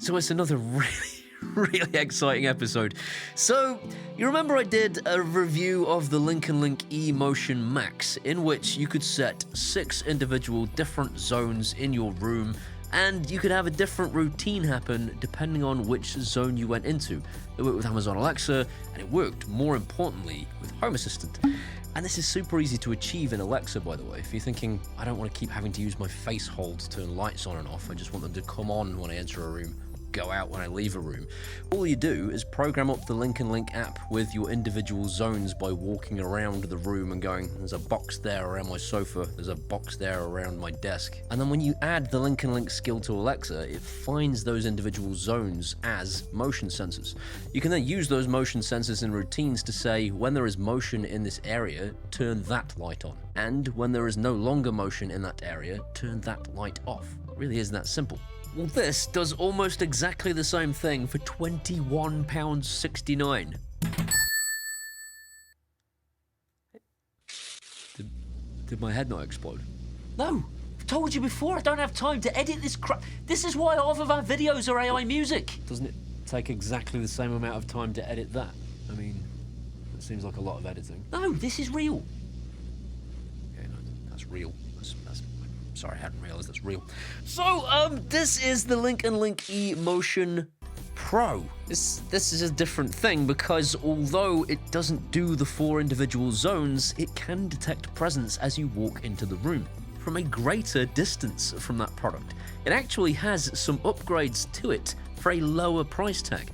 So it's another really exciting episode. So, you remember I did a review of the LinknLink E-motion Max, in which you could set 6 individual different zones in your room, and you could have a different routine happen depending on which zone you went into. It worked with Amazon Alexa, and it worked, more importantly, with Home Assistant. And this is super easy to achieve in Alexa, by the way. If you're thinking, I don't want to keep having to use my face hold to turn lights on and off, I just want them to come on when I enter a room, go out when I leave a room. All you do is program up the LinknLink app with your individual zones by walking around the room and going, there's a box there around my sofa, there's a box there around my desk. And then when you add the LinknLink skill to Alexa, it finds those individual zones as motion sensors. You can then use those motion sensors in routines to say, when there is motion in this area, turn that light on. And when there is no longer motion in that area, turn that light off. It really is that simple. Well, this does almost exactly the same thing for £21.69. Did my head not explode? No, I've told you before, I don't have time to edit this crap. This is why half of our videos are AI music. Doesn't it take exactly the same amount of time to edit that? I mean, it seems like a lot of editing. No, this is real. Okay, no, that's real. Sorry, I hadn't realized that's real. So, this is the LinknLink E-motion Pro. This is a different thing because although it doesn't do the 4 individual zones, it can detect presence as you walk into the room from a greater distance from that product. It actually has some upgrades to it for a lower price tag.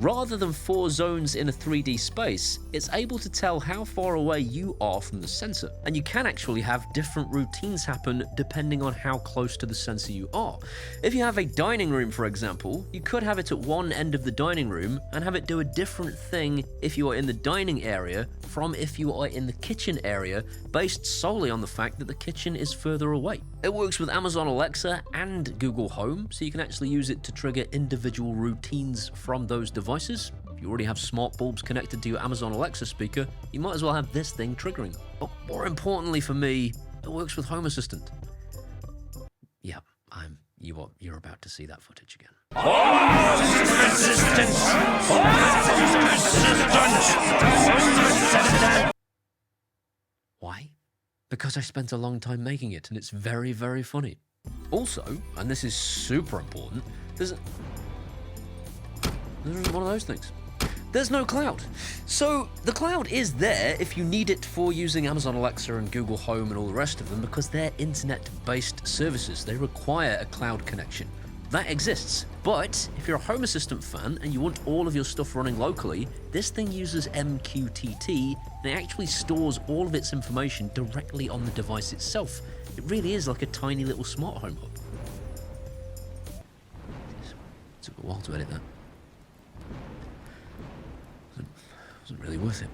Rather than 4 zones in a 3D space, it's able to tell how far away you are from the sensor. And you can actually have different routines happen depending on how close to the sensor you are. If you have a dining room, for example, you could have it at one end of the dining room and have it do a different thing if you are in the dining area from if you are in the kitchen area, based solely on the fact that the kitchen is further away. It works with Amazon Alexa and Google Home, so you can actually use it to trigger individual routines from those devices. If you already have smart bulbs connected to your Amazon Alexa speaker, you might as well have this thing triggering them. But more importantly for me, it works with Home Assistant. Yeah, you're about to see that footage again. Home Assistant! Why? Because I spent a long time making it, and it's very, very funny. Also, and this is super important, there's one of those things. There's no cloud. So the cloud is there if you need it for using Amazon Alexa and Google Home and all the rest of them because they're internet-based services. They require a cloud connection. That exists. But if you're a Home Assistant fan and you want all of your stuff running locally, this thing uses MQTT and it actually stores all of its information directly on the device itself. It really is like a tiny little smart home hub. It took a while to edit that. Wasn't really worth it.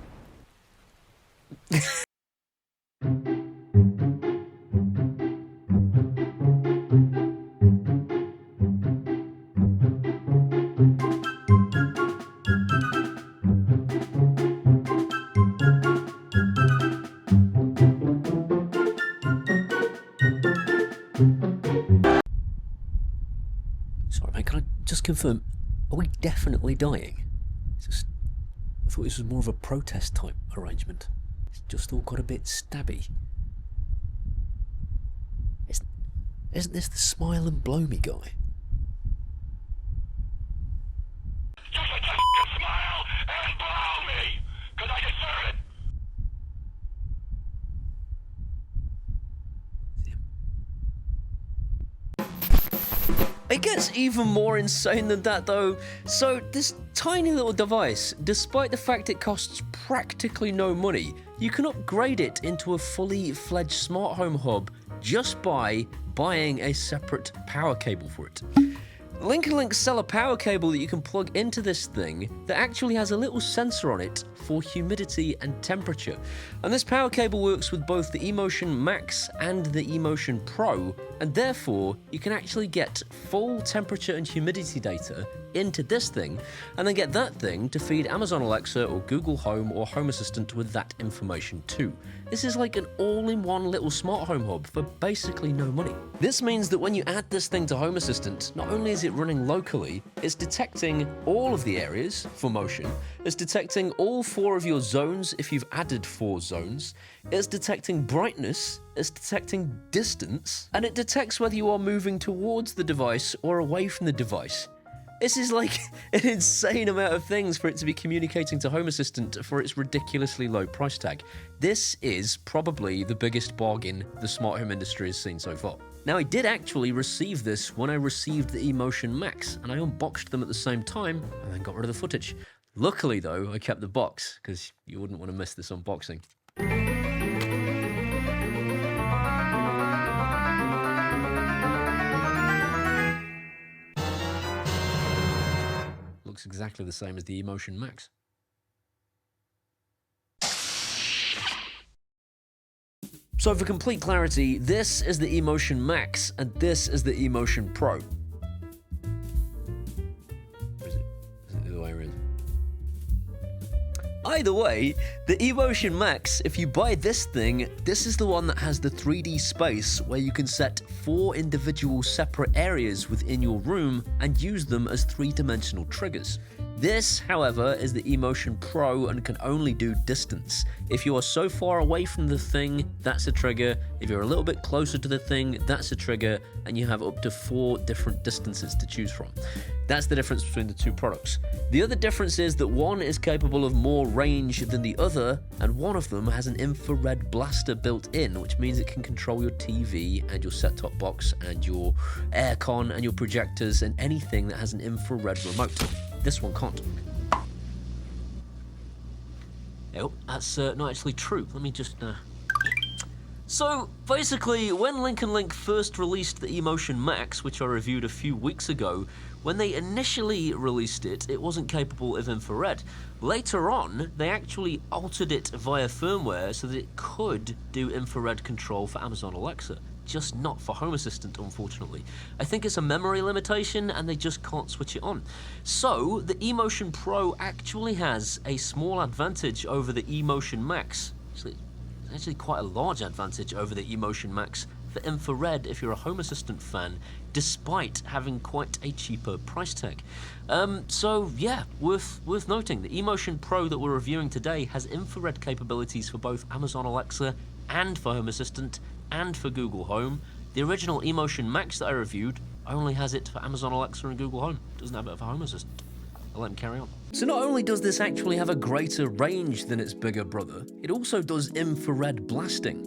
Sorry, mate, can I just confirm, are we definitely dying? I thought this was more of a protest type arrangement. It's just all got a bit stabby. Isn't this the smile and blow me guy? Smile and blow me, 'cause I deserve it. It gets even more insane than that though. So this tiny little device, despite the fact it costs practically no money, you can upgrade it into a fully fledged smart home hub just by buying a separate power cable for it. LinknLink sell a power cable that you can plug into this thing that actually has a little sensor on it for humidity and temperature. And this power cable works with both the E-motion Max and the E-motion Pro, And therefore, you can actually get full temperature and humidity data into this thing, and then get that thing to feed Amazon Alexa or Google Home or Home Assistant with that information too. This is like an all-in-one little smart home hub for basically no money. This means that when you add this thing to Home Assistant, not only is it running locally, it's detecting all of the areas for motion, it's detecting all 4 of your zones if you've added 4 zones, it's detecting brightness, it's detecting distance, and it detects whether you are moving towards the device or away from the device. This is like an insane amount of things for it to be communicating to Home Assistant for its ridiculously low price tag. This is probably the biggest bargain the smart home industry has seen so far. Now, I did actually receive this when I received the E-motion Max, and I unboxed them at the same time and then got rid of the footage. Luckily, though, I kept the box, because you wouldn't want to miss this unboxing. Looks exactly the same as the E-motion Max. So for complete clarity, this is the E-motion Max and this is the E-motion Pro. Or is it the other way around? Either way, the E-motion Max, if you buy this thing, this is the one that has the 3D space where you can set 4 individual separate areas within your room and use them as 3-dimensional triggers. This, however, is the E-motion Pro and can only do distance. If you are so far away from the thing, that's a trigger. If you're a little bit closer to the thing, that's a trigger, and you have up to 4 different distances to choose from. That's the difference between the 2 products. The other difference is that one is capable of more range than the other, and one of them has an infrared blaster built in, which means it can control your TV and your set-top box and your aircon and your projectors and anything that has an infrared remote. This one can't. Oh, that's not actually true. Let me just... So, basically, when LinknLink first released the E-motion Max, which I reviewed a few weeks ago, when they initially released it, it wasn't capable of infrared. Later on, they actually altered it via firmware so that it could do infrared control for Amazon Alexa. Just not for Home Assistant, unfortunately. I think it's a memory limitation and they just can't switch it on. So, the E-motion Pro actually has a small advantage over the E-motion Max. It's actually quite a large advantage over the E-motion Max for infrared if you're a Home Assistant fan, despite having quite a cheaper price tag. So yeah, worth noting. The E-motion Pro that we're reviewing today has infrared capabilities for both Amazon Alexa and for Home Assistant and for Google Home. The original E-motion Max that I reviewed only has it for Amazon Alexa and Google Home. It doesn't have it for Home Assistant. I'll let him carry on. So not only does this actually have a greater range than its bigger brother, it also does infrared blasting.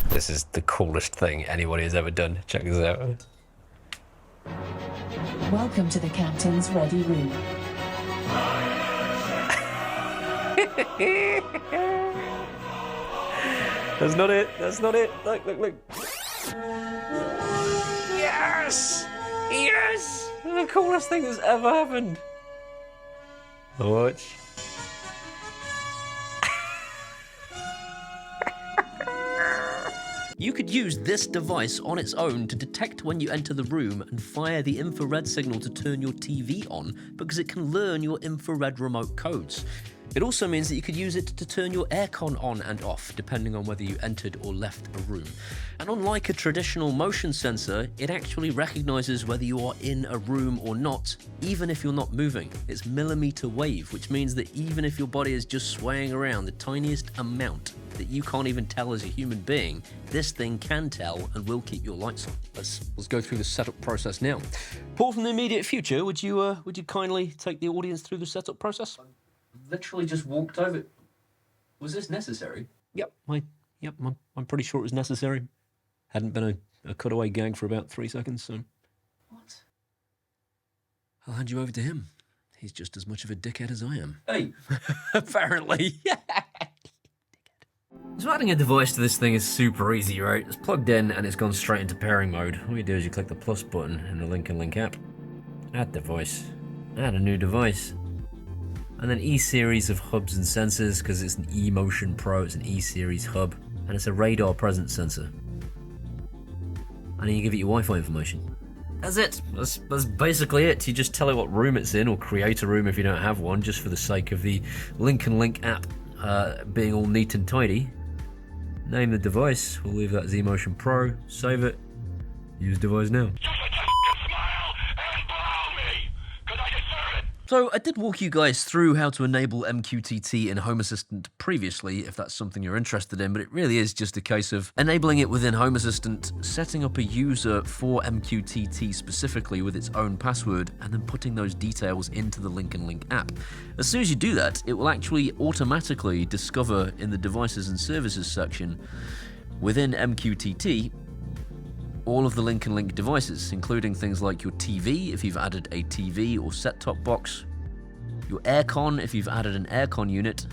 This is the coolest thing anybody has ever done. Check this out. Welcome to the captain's ready room. That's not it. That's not it. Look, look, look. Yes! Yes! The coolest thing that's ever happened. Watch. You could use this device on its own to detect when you enter the room and fire the infrared signal to turn your TV on because it can learn your infrared remote codes. It also means that you could use it to turn your aircon on and off, depending on whether you entered or left a room. And unlike a traditional motion sensor, it actually recognizes whether you are in a room or not, even if you're not moving. It's millimeter wave, which means that even if your body is just swaying around the tiniest amount that you can't even tell as a human being, this thing can tell and will keep your lights on. Let's go through the setup process now. Paul, from the immediate future, would you kindly take the audience through the setup process? Literally just walked over. Was this necessary? Yep, I'm pretty sure it was necessary. Hadn't been a cutaway gag for about 3 seconds, so... What? I'll hand you over to him. He's just as much of a dickhead as I am. Hey! Apparently. So adding a device to this thing is super easy, right? It's plugged in and it's gone straight into pairing mode. All you do is you click the plus button in the LinknLink app. Add device. Add a new device. And then E-series of hubs and sensors, because it's an E-motion Pro, it's an E-series hub. and it's a radar presence sensor. And then you give it your Wi-Fi information. That's it. That's basically it. You just tell it what room it's in, or create a room if you don't have one, just for the sake of the LinknLink app being all neat and tidy. Name the device. We'll leave that as E-motion Pro. Save it. Use device now. You should just smile and blow me, because I deserve it. So I did walk you guys through how to enable MQTT in Home Assistant previously, if that's something you're interested in, but it really is just a case of enabling it within Home Assistant, setting up a user for MQTT specifically with its own password, and then putting those details into the LinknLink app. As soon as you do that, it will actually automatically discover in the Devices and Services section within MQTT all of the LinknLink devices, including things like your TV, if you've added a TV or set-top box, your aircon, if you've added an aircon unit,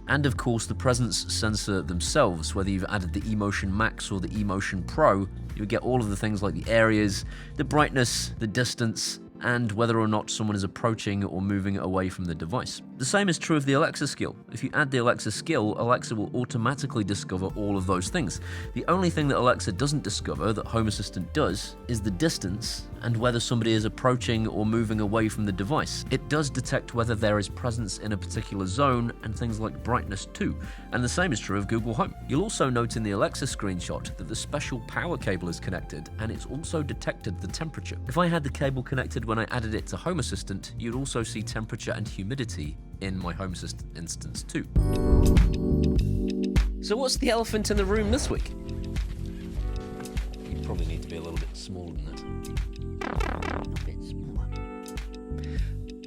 and of course the presence sensor themselves, whether you've added the E-motion Max or the E-motion Pro, you'll get all of the things like the areas, the brightness, the distance, and whether or not someone is approaching or moving away from the device. The same is true of the Alexa skill. If you add the Alexa skill, Alexa will automatically discover all of those things. The only thing that Alexa doesn't discover that Home Assistant does is the distance and whether somebody is approaching or moving away from the device. It does detect whether there is presence in a particular zone and things like brightness too. And the same is true of Google Home. You'll also note in the Alexa screenshot that the special power cable is connected, and it's also detected the temperature. If I had the cable connected when I added it to Home Assistant, you'd also see temperature and humidity in my Home Assistant instance too. So what's the elephant in the room this week? You probably need to be a little bit smaller than that. A bit smaller.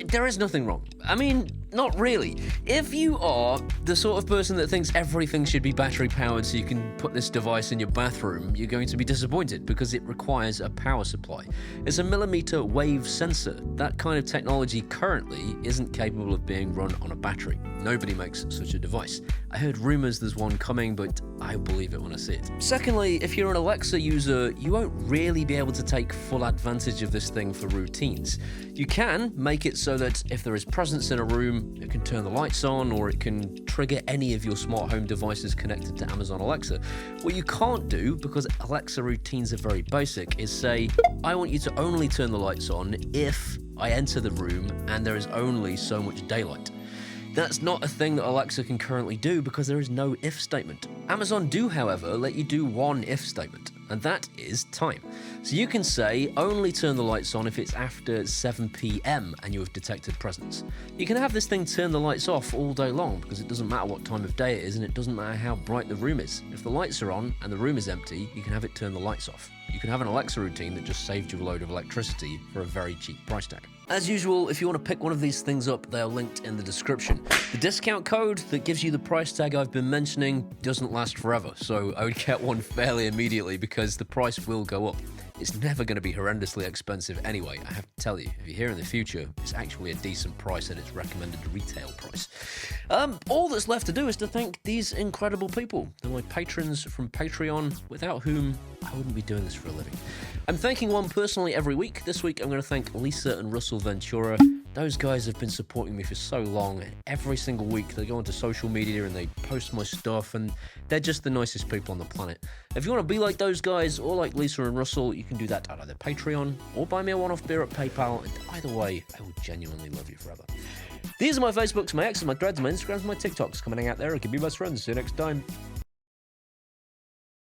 There is nothing wrong. I mean, not really. If you are the sort of person that thinks everything should be battery powered so you can put this device in your bathroom, you're going to be disappointed because it requires a power supply. It's a millimeter wave sensor. That kind of technology currently isn't capable of being run on a battery. Nobody makes such a device. I heard rumors there's one coming, but I believe it when I see it. Secondly, if you're an Alexa user, you won't really be able to take full advantage of this thing for routines. You can make it so that if there is presence in a room, it can turn the lights on, or it can trigger any of your smart home devices connected to Amazon Alexa. What you can't do, because Alexa routines are very basic, is say, I want you to only turn the lights on if I enter the room and there is only so much daylight. That's not a thing that Alexa can currently do because there is no if statement. Amazon do, however, let you do one if statement, and that is time. So you can say, only turn the lights on if it's after 7 p.m. and you have detected presence. You can have this thing turn the lights off all day long because it doesn't matter what time of day it is, and it doesn't matter how bright the room is. If the lights are on and the room is empty, you can have it turn the lights off. You can have an Alexa routine that just saves you a load of electricity for a very cheap price tag. As usual, if you want to pick one of these things up, they are linked in the description. The discount code that gives you the price tag I've been mentioning doesn't last forever, so I would get one fairly immediately because the price will go up. It's never going to be horrendously expensive anyway, I have to tell you. If you're here in the future, it's actually a decent price at its recommended retail price. All that's left to do is to thank these incredible people. They're my patrons from Patreon, without whom I wouldn't be doing this for a living. I'm thanking one personally every week. This week I'm going to thank Lisa and Russell Ventura. Those guys have been supporting me for so long. Every single week they go onto social media and they post my stuff, and they're just the nicest people on the planet. If you want to be like those guys or like Lisa and Russell, you can do that at either Patreon or buy me a one-off beer at PayPal, and either way, I will genuinely love you forever. These are my Facebooks, my X's, my Threads, my Instagrams, my TikToks. Coming out there, and can be best friends. See you next time.